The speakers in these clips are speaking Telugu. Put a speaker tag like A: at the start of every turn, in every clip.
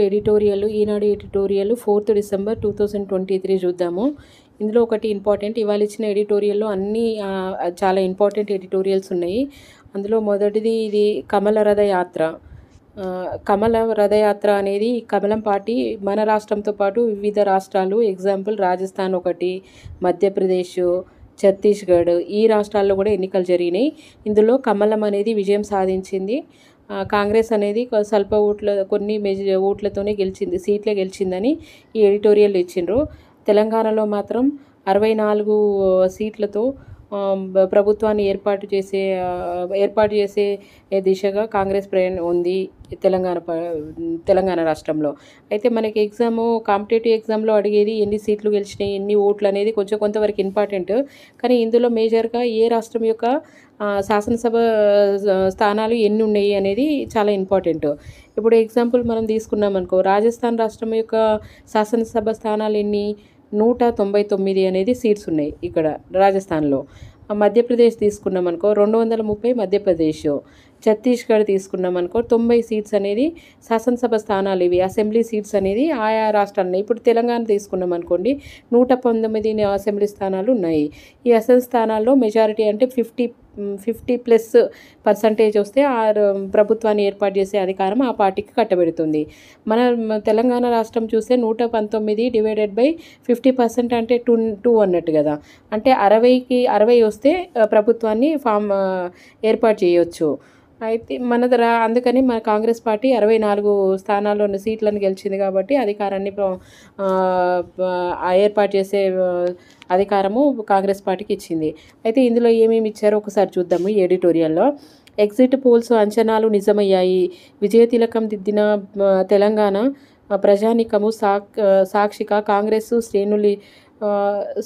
A: ఎడిటోరియల్ ఈనాడు ఎడిటోరియల్ 4th డిసెంబర్ 2023 చూద్దాము. ఇందులో ఒకటి ఇంపార్టెంట్, ఇవాళ ఇచ్చిన ఎడిటోరియల్లో అన్నీ చాలా ఇంపార్టెంట్ ఎడిటోరియల్స్ ఉన్నాయి. అందులో మొదటిది ఇది కమల రథయాత్ర. కమల రథయాత్ర అనేది కమలం పార్టీ మన రాష్ట్రంతో పాటు వివిధ రాష్ట్రాలు, ఎగ్జాంపుల్ రాజస్థాన్ ఒకటి, మధ్యప్రదేశ్, ఛత్తీస్గఢ్, ఈ రాష్ట్రాల్లో కూడా ఎన్నికలు జరిగినాయి. ఇందులో కమలం అనేది విజయం సాధించింది. కాంగ్రెస్ అనేది స్వల్ప కొన్ని ఓట్లతోనే గెలిచింది, సీట్లే గెలిచిందని ఈ ఎడిటోరియల్ ఇచ్చిండ్రు. తెలంగాణలో మాత్రం 64 సీట్లతో ప్రభుత్వాన్ని ఏర్పాటు చేసే దిశగా కాంగ్రెస్ ప్రయాణం ఉంది తెలంగాణ రాష్ట్రంలో. అయితే మనకి కాంపిటేటివ్ ఎగ్జామ్లో అడిగేది ఎన్ని సీట్లు గెలిచినాయి, ఎన్ని ఓట్లు అనేది కొంతవరకు ఇంపార్టెంట్. కానీ ఇందులో మేజర్గా ఏ రాష్ట్రం యొక్క శాసనసభ స్థానాలు ఎన్ని ఉన్నాయి అనేది చాలా ఇంపార్టెంట్. ఇప్పుడు ఎగ్జాంపుల్ మనం తీసుకున్నాం అనుకో, రాజస్థాన్ రాష్ట్రం యొక్క శాసనసభ స్థానాలు ఎన్ని? 199 అనేది సీట్స్ ఉన్నాయి ఇక్కడ రాజస్థాన్లో. మధ్యప్రదేశ్ తీసుకున్నాం అనుకో 230 మధ్యప్రదేశ్. ఛత్తీస్గఢ్ తీసుకున్నాం అనుకో 90 సీట్స్ అనేది శాసనసభ స్థానాలు, ఇవి అసెంబ్లీ సీట్స్ అనేది ఆయా రాష్ట్రాల్లో. ఇప్పుడు తెలంగాణ తీసుకున్నాం అనుకోండి, 119 అసెంబ్లీ స్థానాలు ఉన్నాయి. ఈ అసెంబ్లీ స్థానాల్లో మెజారిటీ అంటే 50+ వస్తే ఆ ప్రభుత్వాన్ని ఏర్పాటు చేసే అధికారం ఆ పార్టీకి కట్టబెడుతుంది. మన తెలంగాణ రాష్ట్రం చూస్తే 119 డివైడెడ్ బై 50% అంటే 2 అన్నట్టు కదా. అంటే 60 వస్తే ప్రభుత్వాన్ని ఏర్పాటు చేయవచ్చు. అయితే అందుకని మన కాంగ్రెస్ పార్టీ 64 స్థానాల్లో ఉన్న సీట్లను గెలిచింది కాబట్టి అధికారాన్ని ఏర్పాటు చేసే అధికారము కాంగ్రెస్ పార్టీకి ఇచ్చింది. అయితే ఇందులో ఏమేమి ఇచ్చారో ఒకసారి చూద్దాము ఈ ఎడిటోరియల్లో. ఎగ్జిట్ పోల్స్ అంచనాలు నిజమయ్యాయి, విజయ తిలకం దిద్దిన తెలంగాణ ప్రజానీకము సాక్షిగా కాంగ్రెస్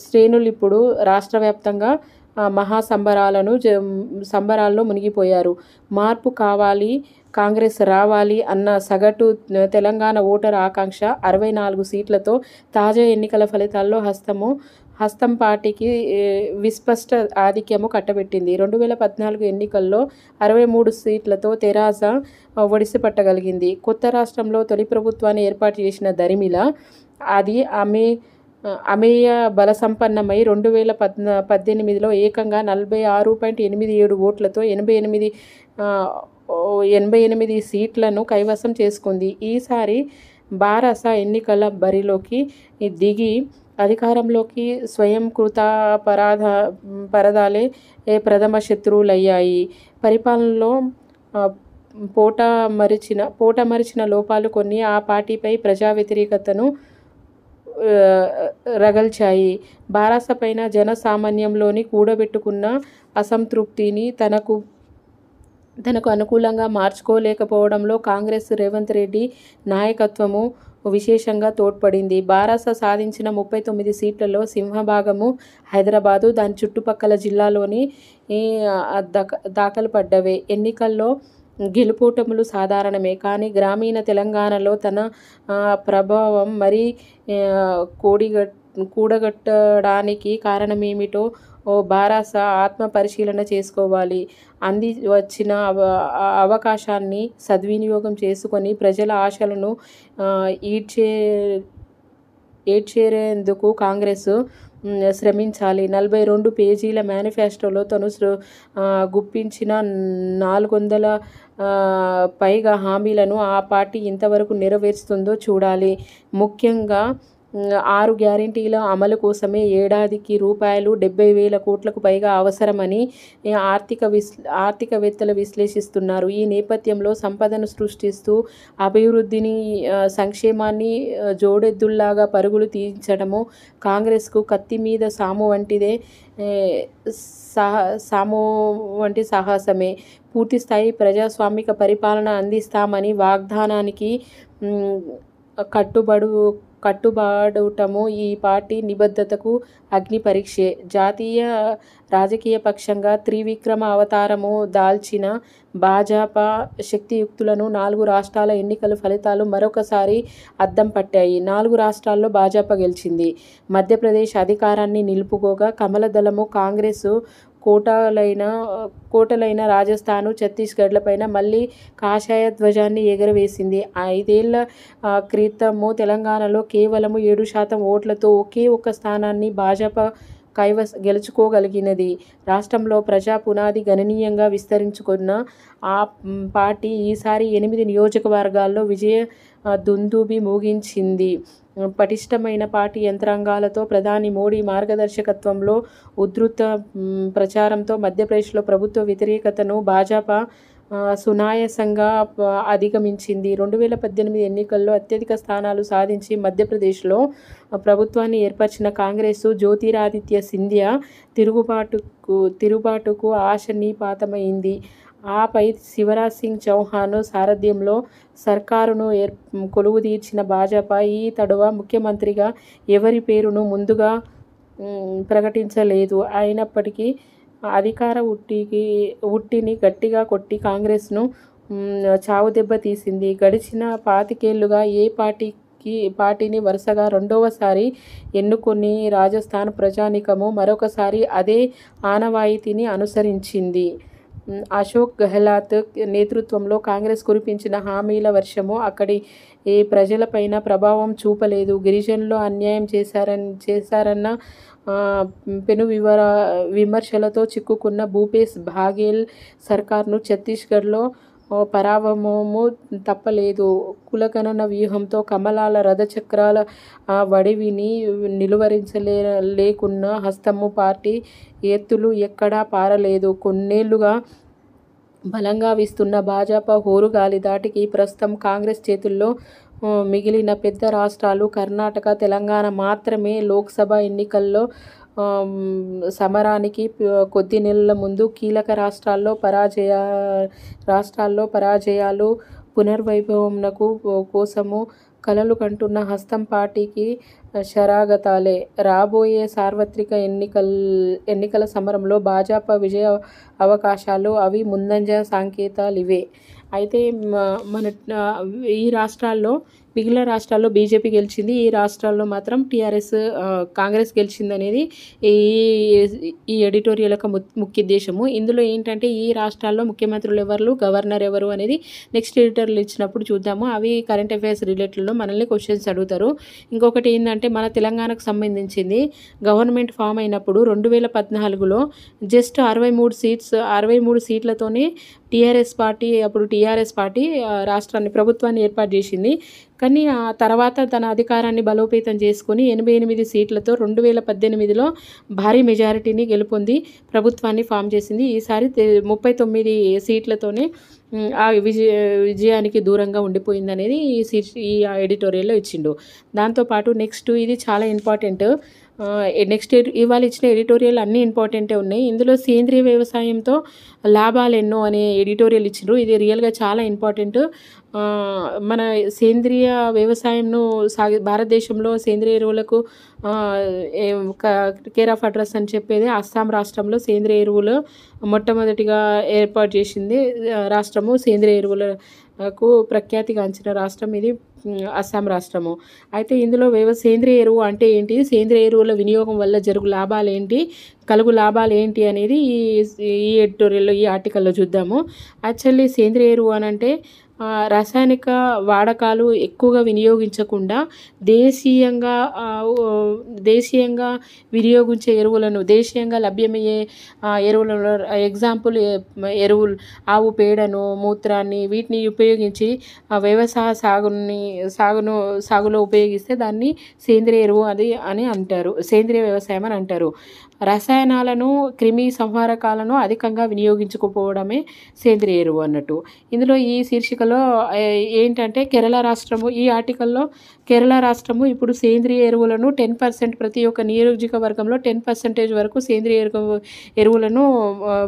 A: శ్రేణులు ఇప్పుడు రాష్ట్ర వ్యాప్తంగా సంబరాల్లో మునిగిపోయారు. మార్పు కావాలి, కాంగ్రెస్ రావాలి అన్న సగటు తెలంగాణ ఓటర్ ఆకాంక్ష 64 సీట్లతో తాజా ఎన్నికల ఫలితాల్లో హస్తం పార్టీకి విస్పష్ట ఆధిక్యము కట్టబెట్టింది. 2014 ఎన్నికల్లో 63 సీట్లతో తెరాస ఒడిసిపట్టగలిగింది. కొత్త రాష్ట్రంలో తొలి ప్రభుత్వాన్ని ఏర్పాటు చేసిన దరిమిల అది అమేయ బలసంపన్నమై 2018లో ఏకంగా 46.87 ఓట్లతో 88 సీట్లను కైవసం చేసుకుంది. ఈసారి బారాస ఎన్నికల బరిలోకి దిగి అధికారంలోకి స్వయంకృత పరదాలే ప్రథమ శత్రువులయ్యాయి. పరిపాలనలో పోటమరిచిన లోపాలు కొన్ని ఆ పార్టీపై ప్రజా వ్యతిరేకతను రగల్చాయి. బారాస పైన జనసామాన్యంలోని కూడబెట్టుకున్న అసంతృప్తిని తనకు అనుకూలంగా మార్చుకోలేకపోవడంలో కాంగ్రెస్ రేవంత్ రెడ్డి నాయకత్వము విశేషంగా తోడ్పడింది. బారాస సాధించిన 39 సీట్లలో సింహభాగము హైదరాబాదు, దాని చుట్టుపక్కల జిల్లాలోని దాఖలు పడ్డవే. ఎన్నికల్లో గెలుపోటములు సాధారణమే, కానీ గ్రామీణ తెలంగాణలో తన ప్రభావం మరీ కూడగట్టడానికి కారణమేమిటో బారాస ఆత్మ పరిశీలన చేసుకోవాలి. అంది వచ్చిన అవకాశాన్ని సద్వినియోగం చేసుకొని ప్రజల ఆశలను ఈడ్చేరేందుకు కాంగ్రెస్ శ్రమించాలి. 42 పేజీల మేనిఫెస్టోలో తను గుప్పించిన 400 పైగా హామీలను ఆ పార్టీ ఇంతవరకు నెరవేరుస్తుందో చూడాలి. ముఖ్యంగా 6 గ్యారెంటీల అమలు కోసమే ఏడాదికి రూ. 70,000 కోట్లకు పైగా అవసరమని ఆర్థికవేత్తలు విశ్లేషిస్తున్నారు. ఈ నేపథ్యంలో సంపదను సృష్టిస్తూ అభివృద్ధిని, సంక్షేమాన్ని జోడెద్దుల్లాగా పరుగులు తీయించడము కాంగ్రెస్కు కత్తి మీద సాము వంటి సాహసమే. పూర్తిస్థాయి ప్రజాస్వామిక పరిపాలన అందిస్తామని వాగ్దానానికి కట్టుబడటము ఈ పార్టీ నిబద్ధతకు అగ్ని పరీక్షే. జాతీయ రాజకీయ పక్షంగా త్రివిక్రమ అవతారము దాల్చిన భాజపా శక్తియుక్తులను 4 రాష్ట్రాల ఎన్నికల ఫలితాలు మరొకసారి అద్దం పట్టాయి. 4 రాష్ట్రాల్లో భాజపా గెలిచింది. మధ్యప్రదేశ్ అధికారాన్ని నిలుపుకోగా కమల దళము కాంగ్రెస్ కోటలైన కోటలైన రాజస్థాను, ఛత్తీస్గఢ్లపైన మళ్ళీ కాషాయ ధ్వజాన్ని ఎగరవేసింది. 5 ఏళ్ల క్రితము తెలంగాణలో కేవలము 7% ఓట్లతో ఒకే ఒక్క స్థానాన్ని భాజపా గెలుచుకోగలిగినది. రాష్ట్రంలో ప్రజా పునాది గణనీయంగా విస్తరించుకున్న ఆ పార్టీ ఈసారి 8 నియోజకవర్గాల్లో విజయ దుందుభి మోగించింది. పటిష్టమైన పార్టీ యంత్రాంగాలతో, ప్రధాని మోడీ మార్గదర్శకత్వంలో, ఉధృత ప్రచారంతో మధ్యప్రదేశ్లో ప్రభుత్వ వ్యతిరేకతను భాజపా సునాయాసంగా అధిగమించింది. 2018 ఎన్నికల్లో అత్యధిక స్థానాలు సాధించి మధ్యప్రదేశ్లో ప్రభుత్వాన్ని ఏర్పరిచిన కాంగ్రెసు జ్యోతిరాదిత్య సింధియా తిరుగుబాటుకు ఆశానిపాతమైంది. ఆపై శివరాజ్ సింగ్ చౌహాన్ సారథ్యంలో సర్కారును కొలువుదీర్చిన భాజపా ఈ తడవ ముఖ్యమంత్రిగా ఎవరి పేరును ముందుగా ప్రకటించలేదు. అయినప్పటికీ అధికార ఉట్టిని గట్టిగా కొట్టి కాంగ్రెస్ను చావుదెబ్బ తీసింది. గడిచిన 25 ఏళ్లుగా ఏ పార్టీని వరుసగా రెండవసారి ఎన్నుకొని రాజస్థాన్ ప్రజానీకము మరొకసారి అదే ఆనవాయితీని అనుసరించింది. అశోక్ గెహ్లాట్ నేతృత్వంలో కాంగ్రెస్ కురిపించిన హామీల వర్షము అక్కడి ప్రజలపైన ప్రభావం చూపలేదు. గిరిజనులు అన్యాయం చేశారన్న పెను విమర్శలతో చిక్కుకున్న భూపేశ్ బాఘెల్ సర్కార్ను ఛత్తీస్గఢ్లో పరాభవము తప్పలేదు. కులగణన వ్యూహంతో కమలాల రథచక్రాల వడివిని నిలువరించలేకున్న హస్తము పార్టీ ఎత్తులు ఎక్కడా పారలేదు. కొన్నేళ్లుగా బలంగా వీస్తున్న భాజపా హోరుగాలి ధాటికి ప్రస్తుతం కాంగ్రెస్ చేతుల్లో మిగిలిన పెద్ద రాష్ట్రాలు కర్ణాటక, తెలంగాణ మాత్రమే. లోక్సభ ఎన్నికల్లో సమరానికి కొద్ది నెలల ముందు కీలక రాష్ట్రాల్లో పరాజయాలు పునర్వైభవంనకు కోసము కలలు కంటున్న హస్తం పార్టీకి శరాఘాతాలే. రాబోయే సార్వత్రిక ఎన్నికల సమరంలో భాజపా విజయ అవకాశాలు అవి ముందంజ సంకేతాలివే. అయితే మన ఈ రాష్ట్రాల్లో మిగిలిన రాష్ట్రాల్లో బీజేపీ గెలిచింది. ఈ రాష్ట్రాల్లో మాత్రం కాంగ్రెస్ గెలిచిందనేది ఈ ఎడిటోరియల్ యొక్క ముఖ్యోద్దేశము. ఇందులో ఏంటంటే ఈ రాష్ట్రాల్లో ముఖ్యమంత్రులు ఎవరు, గవర్నర్ ఎవరు అనేది నెక్స్ట్ ఎడిటోరియల్ ఇచ్చినప్పుడు చూద్దాము. అవి కరెంట్ అఫైర్స్ రిలేటెడ్లో మనల్ని క్వశ్చన్స్ అడుగుతారు. ఇంకొకటి ఏంటంటే మన తెలంగాణకు సంబంధించింది గవర్నమెంట్ ఫామ్ అయినప్పుడు 2014లో జస్ట్ 63 సీట్లతోనే టీఆర్ఎస్ పార్టీ రాష్ట్రాన్ని ప్రభుత్వాన్ని ఏర్పాటు చేసింది. కానీ ఆ తర్వాత తన అధికారాన్ని బలోపేతం చేసుకొని 88 సీట్లతో 2018లో భారీ మెజారిటీని గెలుపొంది ప్రభుత్వాన్ని ఫామ్ చేసింది. ఈసారి 39 సీట్లతోనే ఆ విజయానికి దూరంగా ఉండిపోయిందనేది ఈ ఎడిటోరియల్లో ఇచ్చిండు. దాంతోపాటు నెక్స్ట్ ఇది చాలా ఇంపార్టెంట్. నెక్స్ట్ ఇవాళ ఇచ్చిన ఎడిటోరియల్ అన్నీ ఇంపార్టెంటే ఉన్నాయి. ఇందులో సేంద్రియ వ్యవసాయంతో లాభాలు ఎన్నో అనే ఎడిటోరియల్ ఇచ్చిండ్రు. ఇది రియల్గా చాలా ఇంపార్టెంట్. మన సేంద్రియ వ్యవసాయంను భారతదేశంలో సేంద్రియ ఎరువులకు కేర్ ఆఫ్ అడ్రస్ అని చెప్పేది అస్సాం రాష్ట్రంలో సేంద్రియ ఎరువులు మొట్టమొదటిగా ఏర్పాటు చేసింది రాష్ట్రము. సేంద్రియ ఎరువులకు ప్రఖ్యాతిగాంచిన రాష్ట్రం ఇది అస్సాం రాష్ట్రము. అయితే ఇందులో సేంద్రియ ఎరువు అంటే ఏంటి, సేంద్రియ ఎరువుల వినియోగం వల్ల కలుగు లాభాలు ఏంటి అనేది ఈ ఎడిటోరియల్లో ఈ ఆర్టికల్లో చూద్దాము. యాక్చువల్లీ సేంద్రియ ఎరువు అనంటే రసాయనిక వాడకాలు ఎక్కువగా వినియోగించకుండా దేశీయంగా వినియోగించే ఎరువులను, దేశీయంగా లభ్యమయ్యే ఎరువులను, ఎగ్జాంపుల్ ఆవు పేడను, మూత్రాన్ని వీటిని ఉపయోగించి వ్యవసాయ సాగులో ఉపయోగిస్తే దాన్ని సేంద్రియ ఎరువు అని అంటారు, సేంద్రియ వ్యవసాయం అని అంటారు. రసాయనాలను, క్రిమి సంహారకాలను అధికంగా వినియోగించుకోపోవడమే సేంద్రియ ఎరువు అన్నట్టు. ఇందులో ఈ శీర్షికలో ఏంటంటే కేరళ రాష్ట్రము, ఈ ఆర్టికల్లో కేరళ రాష్ట్రము ఇప్పుడు సేంద్రియ ఎరువులను 10% ప్రతి ఒక్క నియోజకవర్గంలో 10% వరకు సేంద్రియ ఎరువులను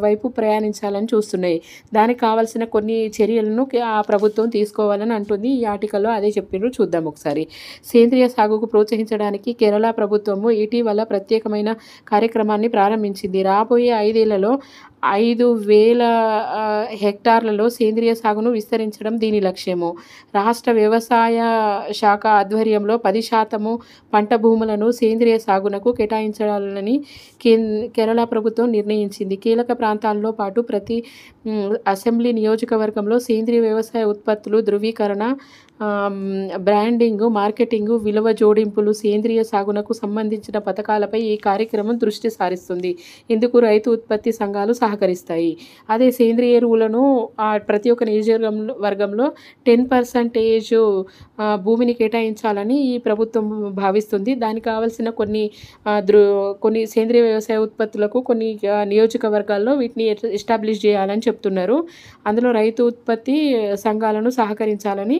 A: వైపు ప్రయాణించాలని చూస్తున్నాయి. దానికి కావాల్సిన కొన్ని చర్యలను ఆ ప్రభుత్వం తీసుకోవాలని అంటుంది. ఈ ఆర్టికల్లో అదే చెప్పిండ్రు, చూద్దాం ఒకసారి. సేంద్రియ సాగుకు ప్రోత్సహించడానికి కేరళ ప్రభుత్వము ఇటీవల ప్రత్యేకమైన కార్యక్రమాన్ని ప్రారంభించింది. రాబోయే 5 ఏళ్లలో 5,000 హెక్టార్లలో సేంద్రియ సాగును విస్తరించడం దీని లక్ష్యము. రాష్ట్ర వ్యవసాయ శాఖ ఆధ్వర్యంలో 10% పంట భూములను సేంద్రియ సాగునకు కేటాయించాలని కేరళ ప్రభుత్వం నిర్ణయించింది. కీలక ప్రాంతాల్లో పాటు ప్రతి అసెంబ్లీ నియోజకవర్గంలో సేంద్రియ వ్యవసాయ ఉత్పత్తులు ధృవీకరణ, బ్రాండింగు, మార్కెటింగు, విలువ జోడింపులు, సేంద్రియ సాగునకు సంబంధించిన పథకాలపై ఈ కార్యక్రమం దృష్టి సారిస్తుంది. ఇందుకు రైతు ఉత్పత్తి సంఘాలు సహకరిస్తాయి. అదే సేంద్రియ ఎరువులను ప్రతి ఒక్క నియోజకవర్గంలో 10% భూమిని కేటాయించాలని ఈ ప్రభుత్వం భావిస్తుంది. దానికి కావాల్సిన కొన్ని సేంద్రియ వ్యవసాయ ఉత్పత్తులకు కొన్ని నియోజకవర్గాల్లో వీటిని ఎస్టాబ్లిష్ చేయాలని చెప్తున్నారు. అందులో రైతు ఉత్పత్తి సంఘాలను సహకరించాలని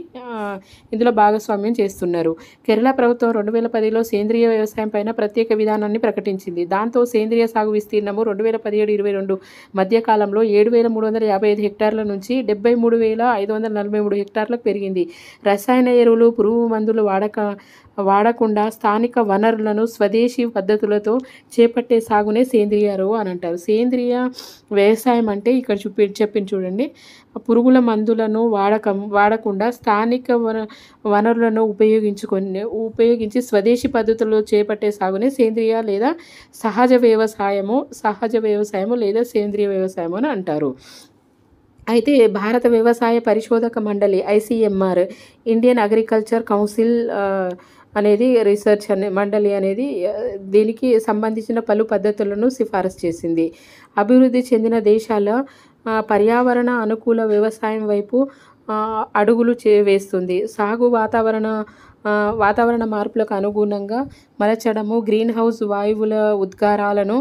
A: ఇందులో భాగస్వామ్యం చేస్తున్నారు. కేరళ ప్రభుత్వం 2010లో సేంద్రియ వ్యవసాయం పైన ప్రత్యేక విధానాన్ని ప్రకటించింది. దాంతో సేంద్రియ సాగు విస్తీర్ణము 2017-22 మధ్య కాలంలో 7,355 హెక్టార్ల నుంచి 73,543 హెక్టార్లకు పెరిగింది. రసాయన ఎరువులు, పురుగు మందులు వాడకుండా స్థానిక వనరులను స్వదేశీ పద్ధతులతో చేపట్టే సాగునే సేంద్రియ ఎరువు అని అంటారు. సేంద్రియ వ్యవసాయం అంటే ఇక్కడ చెప్పింది చూడండి. పురుగుల మందులను వాడకుండా స్థానిక వనరులను ఉపయోగించి స్వదేశీ పద్ధతుల్లో చేపట్టే సాగునే సేంద్రియ లేదా సహజ వ్యవసాయము లేదా సేంద్రియ వ్యవసాయము అని అంటారు. అయితే భారత వ్యవసాయ పరిశోధక మండలి ICMR, ఇండియన్ అగ్రికల్చర్ కౌన్సిల్ అనేది రీసెర్చ్ మండలి అనేది దీనికి సంబంధించిన పలు పద్ధతులను సిఫారసు చేసింది. అభివృద్ధి చెందిన దేశాల పర్యావరణ అనుకూల వ్యవసాయం వైపు అడుగులు వేస్తుంది. సాగు వాతావరణ మార్పులకు అనుగుణంగా మలచడము, గ్రీన్ హౌస్ వాయువుల ఉద్గారాలను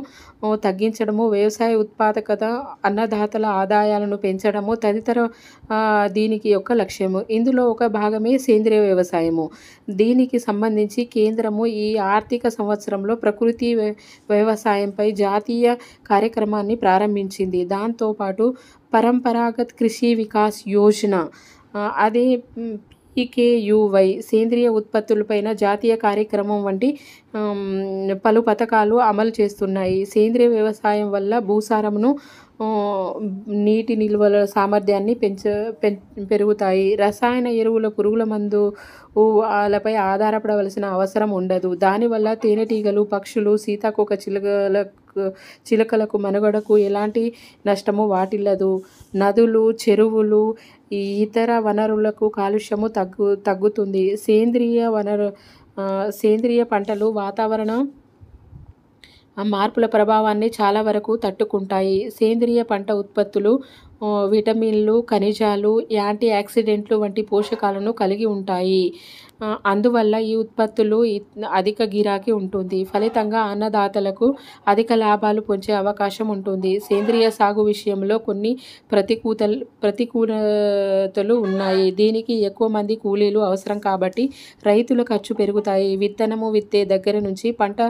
A: తగ్గించడము, వ్యవసాయ ఉత్పాదకత, అన్నదాతల ఆదాయాలను పెంచడము తదితర దీనికి యొక్క లక్ష్యము. ఇందులో ఒక భాగమే సేంద్రియ వ్యవసాయము. దీనికి సంబంధించి కేంద్రము ఈ ఆర్థిక సంవత్సరంలో ప్రకృతి వ్యవసాయంపై జాతీయ కార్యక్రమాన్ని ప్రారంభించింది. దాంతోపాటు పరంపరాగత్ కృషి వికాస్ యోజన, అదే PKUY, సేంద్రియ ఉత్పత్తులపైన జాతీయ కార్యక్రమం వంటి పలు పథకాలు అమలు చేస్తున్నాయి. సేంద్రియ వ్యవసాయం వల్ల భూసారమును, నీటి నిల్వల సామర్థ్యాన్ని పెరుగుతాయి. రసాయన ఎరువుల, పురుగుల మందులపై ఆధారపడవలసిన అవసరం ఉండదు. దానివల్ల తేనెటీగలు, పక్షులు, సీతాకోక చిలుకలకు మనుగడకు ఎలాంటి నష్టము వాటిల్లదు. నదులు, చెరువులు, ఇతర వనరులకు కాలుష్యము తగ్గుతుంది. సేంద్రియ పంటలు వాతావరణ మార్పుల ప్రభావాన్ని చాలా వరకు తట్టుకుంటాయి. సేంద్రియ పంట ఉత్పత్తులు విటమిన్లు, ఖనిజాలు, యాంటీ ఆక్సిడెంట్లు వంటి పోషకాలను కలిగి ఉంటాయి. అందువల్ల ఈ ఉత్పత్తులు అధిక గిరాకీ ఉంటుంది. ఫలితంగా అన్నదాతలకు అధిక లాభాలు పొందే అవకాశం ఉంటుంది. సేంద్రియ సాగు విషయంలో కొన్ని ప్రతికూలతలు ఉన్నాయి. దీనికి ఎక్కువ మంది కూలీలు అవసరం కాబట్టి రైతుల ఖర్చు పెరుగుతాయి. విత్తనము విత్తే దగ్గర నుంచి పంట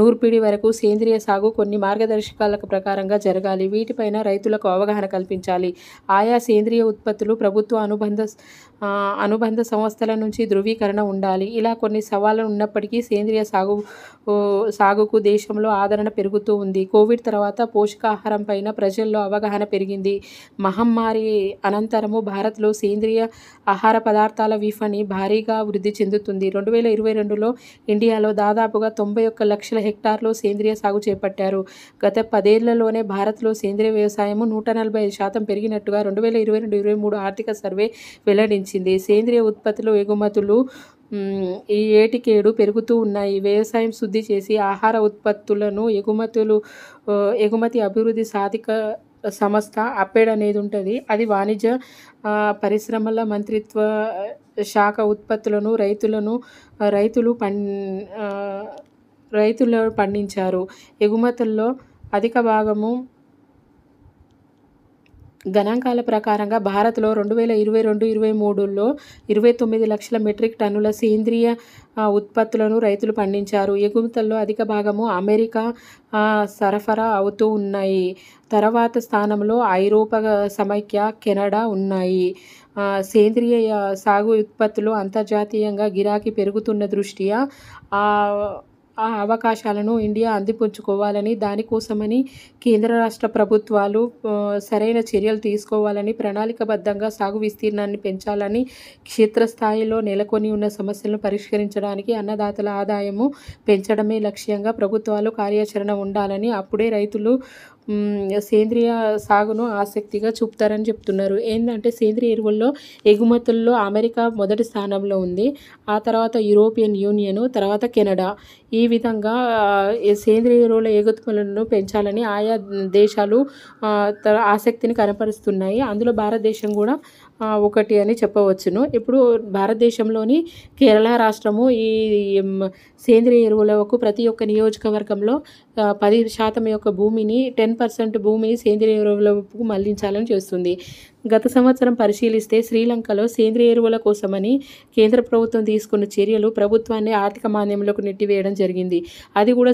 A: నూర్పిడి వరకు సేంద్రియ సాగు కొన్ని మార్గదర్శకాల ప్రకారంగా జరగాలి. వీటిపైన రైతులకు అవగాహన కల్పించాలి. ఆయా సేంద్రియ ఉత్పత్తులు ప్రభుత్వ అనుబంధ సంస్థల నుంచి ధృవీకరణ ఉండాలి. ఇలా కొన్ని సవాళ్లు ఉన్నప్పటికీ సేంద్రియ సాగుకు దేశంలో ఆదరణ పెరుగుతూ ఉంది. కోవిడ్ తర్వాత పోషకాహారం పైన ప్రజల్లో అవగాహన పెరిగింది. మహమ్మారి అనంతరము భారత్లో సేంద్రియ ఆహార పదార్థాల విపణి భారీగా వృద్ధి చెందుతుంది. 2022లో ఇండియాలో దాదాపుగా 91 లక్షల హెక్టార్లో సేంద్రియ సాగు చేపట్టారు. గత 10 ఏళ్లలోనే భారత్లో సేంద్రియ వ్యవసాయము 145% పెరిగినట్టుగా 2022-23 ఆర్థిక సర్వే వెల్లడించింది. సేంద్రియ ఉత్పత్తులు ఎగుమతులు ఈ ఏటికేడు పెరుగుతూ ఉన్నాయి. వ్యవసాయం శుద్ధి చేసి ఆహార ఉత్పత్తులను ఎగుమతి అభివృద్ధి సాధిక సంస్థ అపెడ్ అనేది ఉంటుంది. అది వాణిజ్య పరిశ్రమల మంత్రిత్వ శాఖ ఉత్పత్తులను రైతులు పండించారు. ఎగుమతుల్లో అధిక భాగము గణాంకాల ప్రకారంగా భారత్లో 2022-23లో 29 లక్షల మెట్రిక్ టన్నుల సేంద్రియ ఉత్పత్తులను రైతులు పండించారు. ఎగుమతుల్లో అధిక భాగము అమెరికా సరఫరా అవుతూ ఉన్నాయి. తర్వాత స్థానంలో ఐరోపా సమైక్య, కెనడా ఉన్నాయి. సేంద్రియ సాగు ఉత్పత్తులు అంతర్జాతీయంగా గిరాకీ పెరుగుతున్న దృష్ట్యా ఆ అవకాశాలను ఇండియా అందిపుచ్చుకోవాలని, దానికోసమని కేంద్ర రాష్ట్ర ప్రభుత్వాలు సరైన చర్యలు తీసుకోవాలని, ప్రణాళికాబద్ధంగా సాగు విస్తీర్ణాన్ని పెంచాలని, క్షేత్రస్థాయిలో నెలకొని ఉన్న సమస్యలను పరిష్కరించడానికి అన్నదాతల ఆదాయము పెంచడమే లక్ష్యంగా ప్రభుత్వాలు కార్యాచరణ ఉండాలని, అప్పుడే రైతులు సేంద్రియ సాగును ఆసక్తిగా చూపుతారని చెప్తున్నారు. ఏంటంటే సేంద్రియ ఎరువుల్లో ఎగుమతుల్లో అమెరికా మొదటి స్థానంలో ఉంది. ఆ తర్వాత యూరోపియన్ యూనియను, తర్వాత కెనడా. ఈ విధంగా సేంద్రియ ఎరువుల ఎగుమతులను పెంచాలని ఆయా దేశాలు ఆసక్తిని కనపరుస్తున్నాయి. అందులో భారతదేశం కూడా ఒకటి అని చెప్పవచ్చును. ఇప్పుడు భారతదేశంలోని కేరళ రాష్ట్రము ఈ సేంద్రియ ఎరువులకు ప్రతి ఒక్క నియోజకవర్గంలో 10% యొక్క భూమిని 10% భూమిని సేంద్రియ ఎరువులకు మళ్లించాలని చేస్తుంది. గత సంవత్సరం పరిశీలిస్తే శ్రీలంకలో సేంద్రియ ఎరువుల కోసమని కేంద్ర ప్రభుత్వం తీసుకున్న చర్యలు ప్రభుత్వాన్ని ఆర్థిక మాంద్యంలోకి నెట్టివేయడం జరిగింది. అది కూడా